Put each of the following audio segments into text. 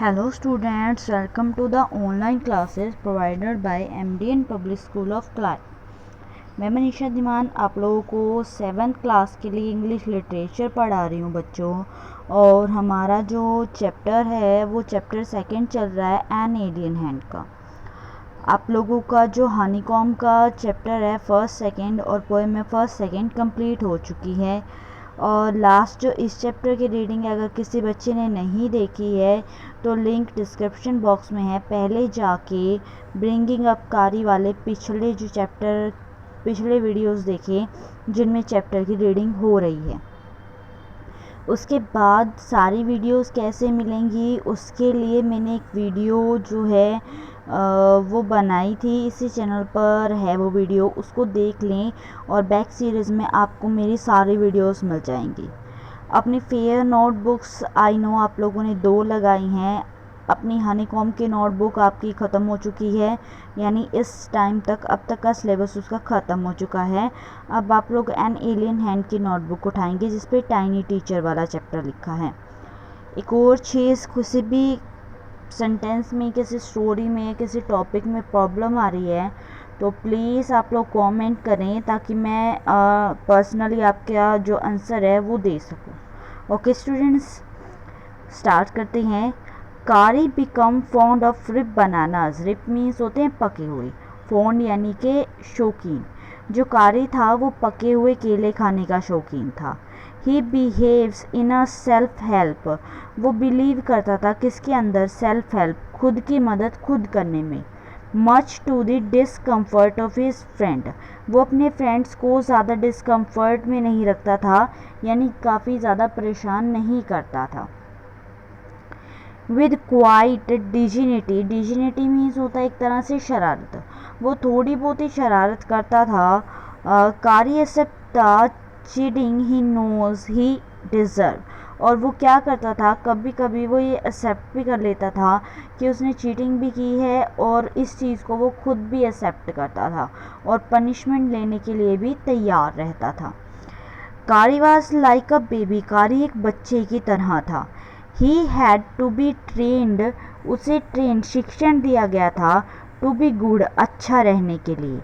Hello students, welcome to the online classes provided by MDN Public School of Clyde। मैं मनीषा धीमान आप लोगों को 7th class के लिए इंग्लिश लिटरेचर पढ़ा रही हूँ बच्चों। और हमारा जो चैप्टर है वो चैप्टर 2 चल रहा है एन एलियन हैंड का। आप लोगों का जो हनीकॉम का चैप्टर है 1st 2nd और पोएम में 1st 2nd कंप्लीट हो चुकी है। और लास्ट जो इस चैप्टर की रीडिंग अगर किसी बच्चे ने नहीं देखी है तो लिंक डिस्क्रिप्शन बॉक्स में है, पहले जाके ब्रिंगिंग अप कारी वाले पिछले वीडियोस देखें जिनमें चैप्टर की रीडिंग हो रही है। उसके बाद सारी वीडियोस कैसे मिलेंगी उसके लिए मैंने एक वीडियो जो है वो बनाई थी, इसी चैनल पर है वो वीडियो, उसको देख लें और बैक सीरीज़ में आपको मेरी सारी वीडियोस मिल जाएंगी। अपनी फेयर नोटबुक्स आई नो आप लोगों ने 2 लगाई हैं। अपनी हनीकॉम की नोटबुक आपकी ख़त्म हो चुकी है, यानी इस टाइम तक अब तक का सिलेबस उसका ख़त्म हो चुका है। अब आप लोग एन एलियन हैंड की नोटबुक उठाएंगे जिस पे टाइनी टीचर वाला चैप्टर लिखा है। एक और चीज़, किसी भी सेंटेंस में, किसी स्टोरी में, किसी टॉपिक में प्रॉब्लम आ रही है तो प्लीज़ आप लोग कमेंट करें ताकि मैं पर्सनली आपका जो आंसर है वो दे सकूं। ओके स्टूडेंट्स, स्टार्ट करते हैं। Kari become fond of ripe bananas. Ripe means होते हैं पके हुए, फॉन्ड यानी कि शौकीन। जो कारी था वो पके हुए केले खाने का शौकीन था। He behaves in a self help. वो बिलीव करता था किसके अंदर? सेल्फ हेल्प, खुद की मदद खुद करने में। Much to the discomfort of his friend. वो अपने फ्रेंड्स को ज़्यादा डिसकम्फर्ट में नहीं रखता था, यानी काफ़ी ज़्यादा परेशान नहीं करता था। With quite dignity. Dignity means होता है एक तरह से शरारत। वो थोड़ी बहुत ही शरारत करता था। Kari accept the cheating he knows he deserve. और वो क्या करता था, कभी कभी वो ये एक्सेप्ट भी कर लेता था कि उसने चीटिंग भी की है और इस चीज़ को वो खुद भी एक्सेप्ट करता था और पनिशमेंट लेने के लिए भी तैयार रहता था। कारी वॉज लाइक अ बेबी। कारी एक बच्चे की तरह था। He had to be trained. उसे शिक्षण दिया गया था टू बी गुड, अच्छा रहने के लिए।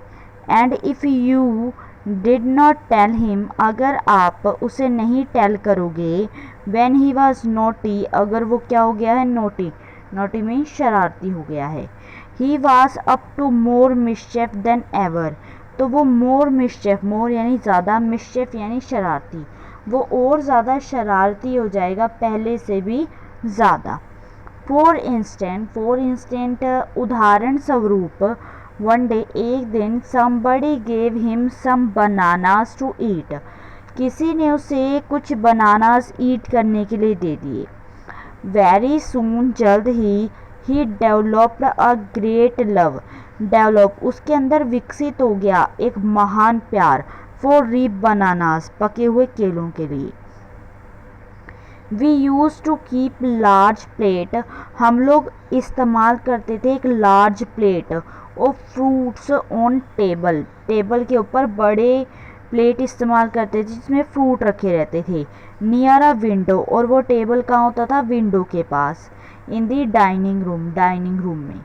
And if you did not tell him, अगर आप उसे नहीं टेल करोगे, व्हेन ही वॉज नोटी, अगर वो क्या हो गया है? नोटी। नोटी मीन शरारती हो गया है। He was up to more mischief than ever. तो वो मोर मिसचेफ, मोर यानी ज़्यादा, मिसचेफ यानी शरारती, वो और ज़्यादा शरारती हो जाएगा पहले से भी ज़्यादा। फॉर इंस्टेंट उदाहरण स्वरूप, वन डे एक दिन, somebody gave him some bananas to eat, किसी ने उसे कुछ बनानास ईट करने के लिए दे दिए। वेरी सून, जल्द ही developed a great love. Develop उसके अंदर विकसित हो गया एक महान प्यार। फॉर रीप बनानास, पके हुए केलों के लिए। We use to keep large plate. हम लोग इस्तेमाल करते थे एक लार्ज प्लेट और फ्रूट्स ऑन टेबल। टेबल के ऊपर बड़े प्लेट इस्तेमाल करते थे जिसमें फ्रूट रखे रहते थे। नियर अ विंडो, और वो टेबल कहाँ होता था? विंडो के पास। इन दी डाइनिंग रूम में।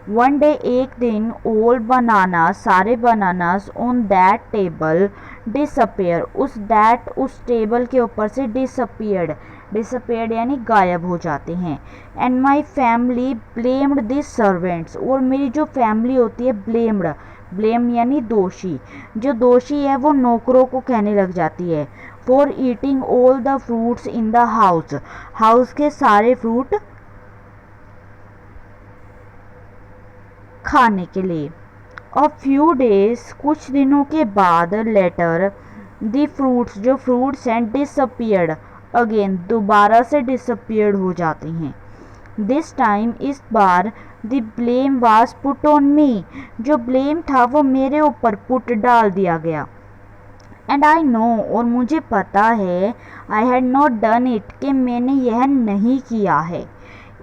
वन डे एक दिन, ऑल बनाना, सारे bananas on that table disappear, उस टेबल के ऊपर से डिसअपियर्ड यानी गायब हो जाते हैं। And my family blamed this servants, और मेरी जो फैमिली होती है ब्लेम यानी दोषी, जो दोषी है वो नौकरों को कहने लग जाती है। For eating all the fruits in the house के सारे फ्रूट खाने के लिए। अ फ्यू डेज, कुछ दिनों के बाद, लेटर, द फ्रूट्स, जो फ्रूट्स हैं, डिसअपियर्ड अगेन, दोबारा से डिसअपियर्ड हो जाते हैं। दिस टाइम, इस बार, the blame was put on me, जो ब्लेम था वो मेरे ऊपर पुट डाल दिया गया। एंड आई नो, और मुझे पता है, I had not done it, कि मैंने यह नहीं किया है।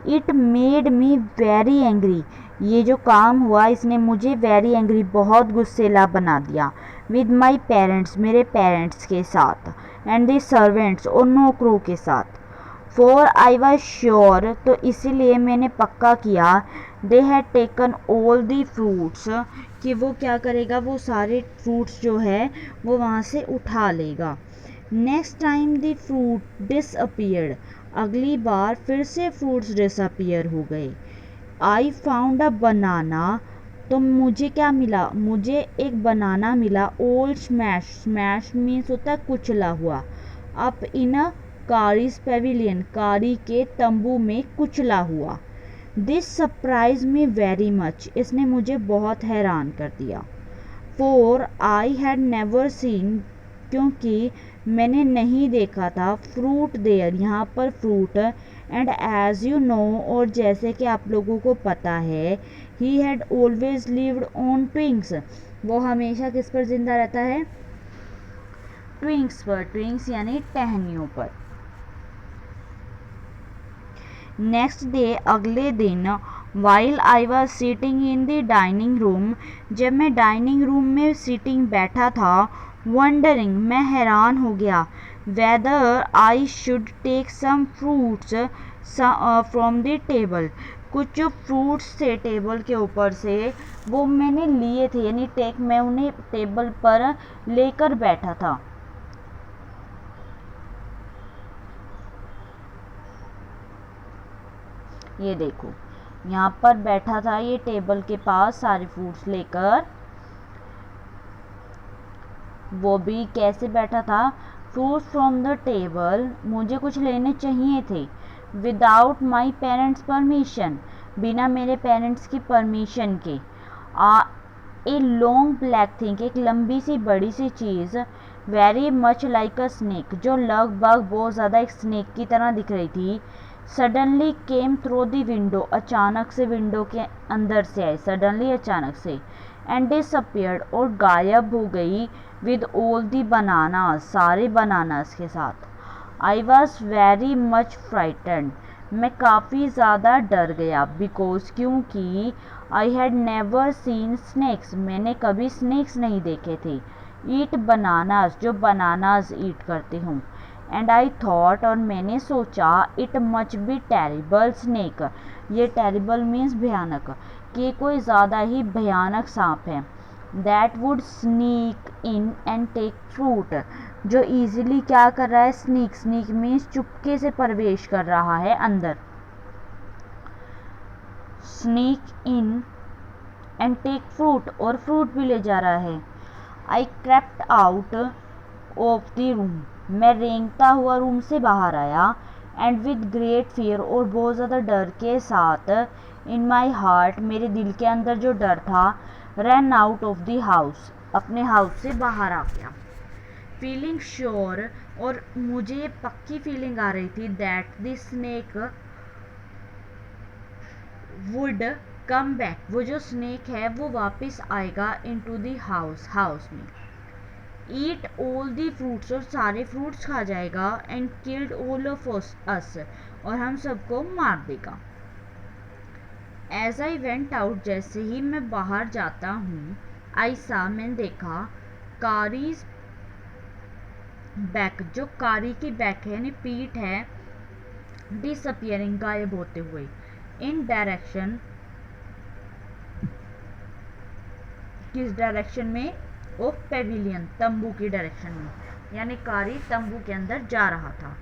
It made me very angry, ये जो काम हुआ इसने मुझे वेरी एंग्री, बहुत गुस्सेला बना दिया। विद माई पेरेंट्स, मेरे पेरेंट्स के साथ। एंड द सर्वेंट्स, और नौकरों के साथ। फॉर आई वॉज श्योर, तो इसीलिए मैंने पक्का किया, they had taken all the fruits, कि वो क्या करेगा, वो सारे फ्रूट्स जो है वो वहाँ से उठा लेगा। Next time the fruit disappeared, अगली बार फिर से फ्रूट्स डिसअपियर हो गए। आई फाउंड अ बनाना, तो मुझे क्या मिला, मुझे एक बनाना मिला। ओल्ड स्मैश, स्मैश मीन्स होता है कुचला हुआ। अप इन अ कारीज पेविलियन, कारी के तंबू में कुचला हुआ। This surprise me very much, इसने मुझे बहुत हैरान कर दिया। For I had never seen, क्योंकि मैंने नहीं देखा था, फ्रूट देयर, यहाँ पर fruit. And as you know, और जैसे कि आप लोगों को पता है, he had always lived on twigs, वो हमेशा किस पर जिंदा रहता है, ट्विंक्स पर, ट्विंक्स यानी टहनियों पर। नेक्स्ट डे, अगले दिन, while I was seating in the dining room, जब मैं डाइनिंग रूम में सीटिंग बैठा था, वंडरिंग, मैं हैरान हो गया, whether I should take some fruits from the table, कुछ जो फ्रूट्स थे टेबल के ऊपर से वो मैंने लिए थे, यानी टेक, मैं उन्हें टेबल पर लेकर बैठा था। ये देखो, यहाँ पर बैठा था ये टेबल के पास सारे फ्रूट्स लेकर, वो भी कैसे बैठा था, फ्रूट्स फ्रॉम द टेबल, मुझे कुछ लेने चाहिए थे, विदाउट माई पेरेंट्स परमिशन, बिना मेरे पेरेंट्स की परमिशन के। ए लॉन्ग ब्लैक थिंग, एक लंबी सी बड़ी सी चीज़, very much like a snake, जो लगभग बहुत ज़्यादा एक स्नेक की तरह दिख रही थी। Suddenly came through the window, अचानक से विंडो के अंदर से आए, सडनली अचानक से। एंड डिसअपियर्ड, और गायब हो गई, विद ऑल दी बनानास, सारे बनानास के साथ। I was very much frightened, मैं काफ़ी ज़्यादा डर गया, बिकॉज, क्योंकि आई हैड नेवर सीन स्नैक्स, मैंने कभी स्नैक्स नहीं देखे थे, ईट बनानास, जो बनानास ईट करते हूँ। एंड आई थॉट, और मैंने सोचा, it much be terrible snake, ये टेरिबल मीन्स भयानक, कि कोई ज़्यादा ही भयानक सांप है। That would sneak in and take fruit, जो ईजिली क्या कर रहा है, स्नीक, स्नीक मीन्स चुपके से प्रवेश कर रहा है अंदर, sneak in and take fruit, और फ्रूट भी ले जा रहा है। I crept out of the room, मैं रेंगता हुआ रूम से बाहर आया। एंड विद ग्रेट फियर, और बहुत ज़्यादा डर के साथ, इन माई हार्ट, मेरे दिल के अंदर जो डर था, run out of the house, अपने हाउस से बाहर आ गया। फीलिंग श्योर, और मुझे पक्की फीलिंग आ रही थी, that the snake would come back, वो जो स्नेक है वो वापस आएगा इनटू द हाउस, हाउस में। ईट ऑल दी फ्रूट्स, और सारे फ्रूट्स खा जाएगा। And killed all of us, और हम सबको मार देगा। एज आई वेंट आउट, जैसे ही मैं बाहर जाता हूँ, आई सा, मैंने देखा, कारीज बैक, जो कारी की बैक है यानी पीठ है, डिसअपियरिंग, गायब होते हुए, इन डायरेक्शन, किस डायरेक्शन में, ऑफ पेविलियन, तंबू की डायरेक्शन में, यानी कारी तंबू के अंदर जा रहा था।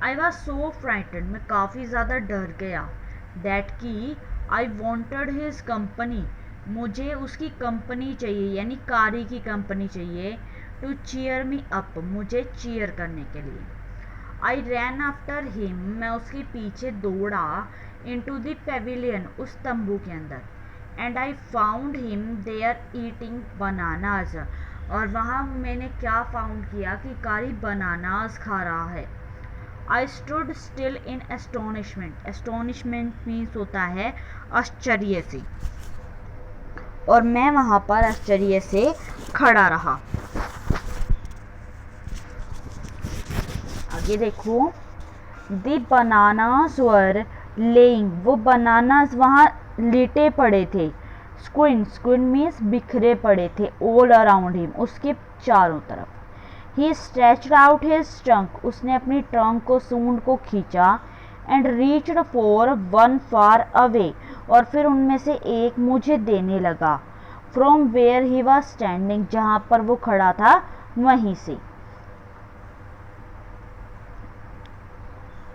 आई वॉज सो फ्राइटेंड, मैं काफ़ी ज़्यादा डर गया, दैट की आई वॉन्टेड हिज कंपनी, मुझे उसकी कंपनी चाहिए, यानी कारी की कंपनी चाहिए, टू चीयर मी अप, मुझे चीयर करने के लिए। आई रैन आफ्टर हिम, मैं उसके पीछे दौड़ा, इनटू द पेविलियन, उस तंबू के अंदर। And I found him there eating bananas, और वहाँ मैंने क्या फाउंड किया कि कारी बनानाज खा रहा है। I stood still in astonishment, astonishment means होता है आश्चर्य से, और मैं वहाँ पर आश्चर्य से खड़ा रहा। आगे देखो, द बनानास वर लेइंग, वो बनानास वहाँ लेटे पड़े थे। स्क्विन, स्क्विन मीन्स बिखरे पड़े थे, ऑल अराउंड हिम, उसके चारों तरफ। He stretched out his trunk, उसने अपनी ट्रंक को, सूंड को खींचा, and reached for one far away, और फिर उनमें से एक मुझे देने लगा, from where he was standing, जहाँ पर वो खड़ा था वहीं से।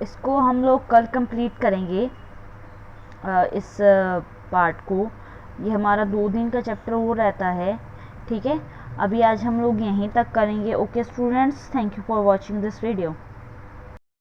इसको हम लोग कल कंप्लीट करेंगे इस पार्ट को। ये हमारा 2 दिन का चैप्टर वो रहता है, ठीक है। अभी आज हम लोग यहीं तक करेंगे। Okay students, thank you for watching this video.